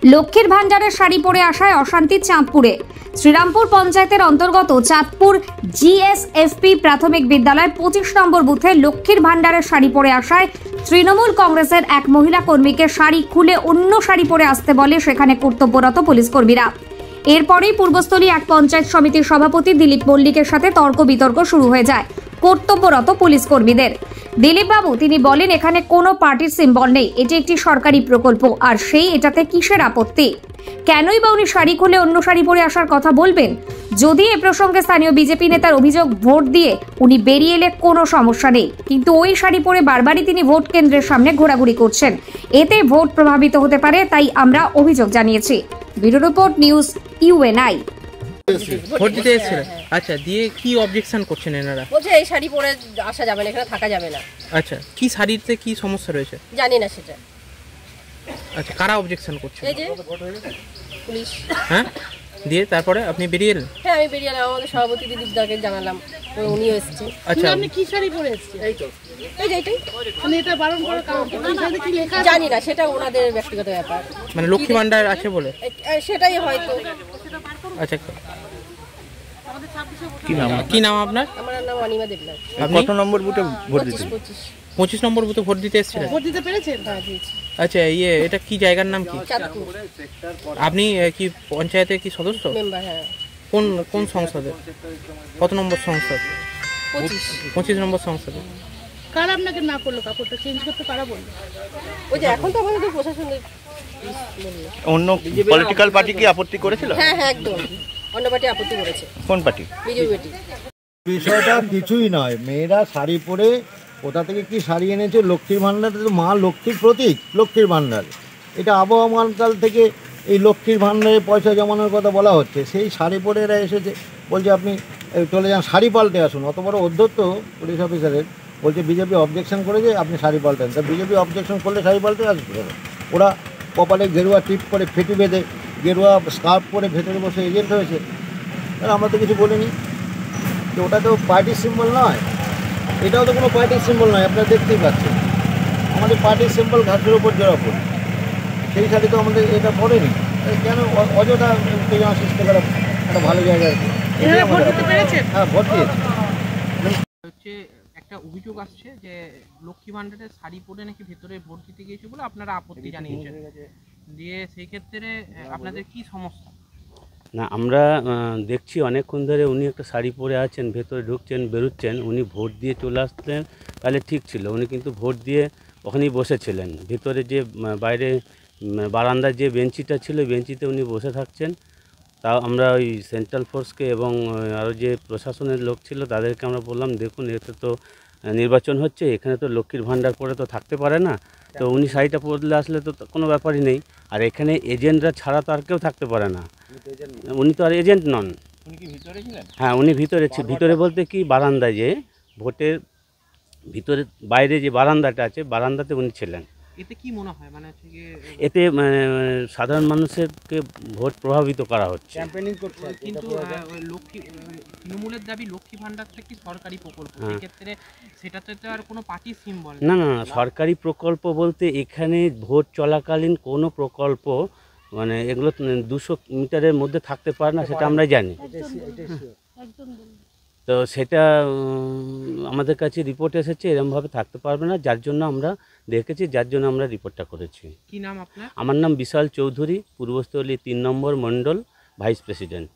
লক্ষ্মীর ভান্ডারের শাড়ি পরে আসায় অশান্তি চাঁদপুরে। শ্রীরামপুর পঞ্চায়েতের অন্তর্গত চাঁদপুর জিএসএফপি প্রাথমিক বিদ্যালয় 25 নম্বর বুথে লক্ষ্মীর ভান্ডারের শাড়ি পরে আসায় তৃণমূল কংগ্রেসের এক মহিলা কর্মীকে শাড়ি খুলে অন্য শাড়ি পরে আসতে বলে সেখানে কর্তব্যরত পুলিশ কর্মীরা। এরপরেই পূর্বস্থলী এক পঞ্চায়েত সমিতির সভাপতি দিলীপ মল্লিকের সাথে তর্ক বিতর্ক শুরু হয়ে যায় কর্তব্যরত পুলিশ কর্মীদের। দিলীপ বাবু তিনি বলেন, এখানে কোনো পার্টির সিম্বল নেই, এটি একটি সরকারি প্রকল্প, আর সেই এটাতে কিসের আপত্তি? কেনই বা উনি শাড়ি খুলে অন্য শাড়ি পরে আসার কথা বলবেন? যদি এ প্রসঙ্গে স্থানীয় বিজেপি নেতার অভিযোগ, ভোট দিয়ে উনি বেরিয়ে এলে কোনো সমস্যা নেই, কিন্তু ওই শাড়ি পরে বারবারই তিনি ভোট কেন্দ্রের সামনে ঘোরাঘুরি করছেন, এতে ভোট প্রভাবিত হতে পারে, তাই আমরা অভিযোগ জানিয়েছি। Bureau report, news UNI. Vote দিতে এসেছিলেন? আচ্ছা, দিয়ে কি অবজেকশন করছেন এনারা? বলছে এই শাড়ি পরে আসা যাবে না, এখানে থাকা যাবে না। আচ্ছা, কি শাড়িতে কি সমস্যা রয়েছে জানি না সেটা। আচ্ছা, কারা অবজেকশন করছেন? এই যে পুলিশ। হ্যাঁ, দিয়ে তারপরে আপনি বেরিয়ে এলেন? হ্যাঁ, আমি বেরিয়ে এলাম, আমাদের সভাপতি দিলীপ দাকে জানালাম, উনিও এসেছে। আচ্ছা, আপনি কি শাড়ি পরে এসেছেন? এই যে এটাই, মানে এটা বারণ করার কারণ কি? এই শাড়িতে কি লেখা? জানি না, সেটা ওনাদের ব্যক্তিগত ব্যাপার। মানে লক্ষ্মী ভান্ডার আছে বলে? সেটাই হয়তো। আচ্ছা, কি নাম আপনার? আমার নাম অনিমা দেবনাথ। আপনি কত নম্বর বুথে ভোট দিতে? 25 নম্বর বুথে ভোট দিতে এসেছিলেন? ভোট দিতে পেরেছেন? হ্যাঁ, দিয়েছি। আচ্ছা, এটা কি জায়গার নাম কি? চাঁদপুর। আপনি কি পঞ্চায়েতের কি সদস্য? মেম্বার। হ্যাঁ। কোন সংসদে? কত নম্বর সংসদ? 25 নম্বর সংসদে। কারা আপনাকে না করলো? কাপড়টা চেঞ্জ করতে কারা বললো? ওই যে এখন তো আমাদের প্রশাসনের অন্য পলিটিক্যাল পার্টি কি আপত্তি করেছিল? হ্যাঁ, একদম অন্য পার্টি আপত্তি করেছে। কোন পার্টি? BJP party. বিষয়টা কিছুই নয়, মেয়েরা শাড়ি পরে কোথা থেকে কি শাড়ি এনেছে, লক্ষ্মীর ভাণ্ডার তো মা লক্ষ্মীর প্রতীক, লক্ষ্মীর ভাণ্ডার এটা আবহমানকাল থেকে এই লক্ষ্মীর ভাণ্ডারে পয়সা জমানোর কথা বলা হচ্ছে, সেই শাড়ি পরে এরা এসেছে, বলছে আপনি চলে যান শাড়ি পাল্টে আসুন। অত বড় অধ্যত্ত পুলিশ অফিসারের, বলছে বিজেপি অবজেকশন করেছে আপনি শাড়ি পাল্টেন। তা বিজেপি অবজেকশন করলে শাড়ি পাল্টে আসবে কেন? ওরা কপালে গেরুয়া টিপ করে ফেটি বেঁধে গেরুয়া স্কার্ফ পরে ভেতরে বসে এজেন্ট হয়েছে, আর আমরা তো কিছু বলিনি। তো ওটা তো পার্টির সিম্বল নয়, এটাও তো কোনো পার্টির সিম্বল নয়, আপনারা দেখতেই পাচ্ছেন। আমাদের পার্টির সিম্বল ঘাটের ওপর জোড়া পড়ে, সেই শাড়ি তো আমাদের এটা পড়েনি, কেন অযথা উত্তেজনা সৃষ্টি করা একটা ভালো জায়গায়। ভোট দিতে পেরেছেন? হ্যাঁ, ভোট দিয়েছি। হচ্ছে একটা অভিযোগ আসছে যে লক্ষ্মী ভান্ডারের শাড়ি পরে নাকি ভেতরে ভোট দিতে গিয়েছে বলে আপনারা আপত্তি জানিয়েছেন, দিয়ে সেই ক্ষেত্রে আপনাদের কি সমস্যা? না, আমরা দেখছি অনেকক্ষণ ধরে উনি একটা শাড়ি পরে আছেন, ভেতরে ঢুকছেন বেরোচ্ছেন, উনি ভোট দিয়ে চলে আসতেন তাহলে ঠিক ছিল, উনি কিন্তু ভোট দিয়ে ওখানেই বসেছিলেন। ভেতরে যে বাইরে বারান্দার যে বেঞ্চিটা ছিল বেঞ্চিতে উনি বসে থাকছেন। তাও আমরা ওই সেন্ট্রাল ফোর্সকে এবং আরও যে প্রশাসনের লোক ছিল তাদেরকে আমরা বললাম, দেখুন এতে তো নির্বাচন হচ্ছে, এখানে তো লক্ষ্মীর ভাণ্ডার পরে তো থাকতে পারে না, তো উনি শাড়িটা পরলে আসলে তো কোনো ব্যাপারই নেই, আর এখানে এজেন্টরা ছাড়া তো আর কেউ থাকতে পারে না, উনি তো আর এজেন্ট নন। হ্যাঁ, উনি ভিতরে বলতে কি বারান্দায়, যে ভোটের ভিতরে বাইরে যে বারান্দাটা আছে বারান্দাতে উনি ছিলেন। এতে কি মনে হয়, মানে এতে সাধারণ মানুষকে ভোট প্রভাবিত করা হচ্ছে। কিন্তু তৃণমূলের দাবি লক্ষ্মী ভান্ডারটা কি সরকারি প্রকল্প, সেক্ষেত্রে সেটাতে তো আর কোনো পার্টির সিম্বল না। সরকারি প্রকল্প বলতে এখানে ভোট চলাকালীন কোনো প্রকল্প মানে এগুলো 200 মিটারের মধ্যে থাকতে পারে না, সেটা আমরা জানি। তো সেটা আমাদের কাছে রিপোর্ট এসেছে এরকমভাবে থাকতে পারবে না, যার জন্য আমরা দেখেছি, যার জন্য আমরা রিপোর্টটা করেছি। কি নাম আপনার? আমার নাম বিশাল চৌধুরী, পূর্বস্থলী 3 নম্বর মণ্ডল ভাইস প্রেসিডেন্ট।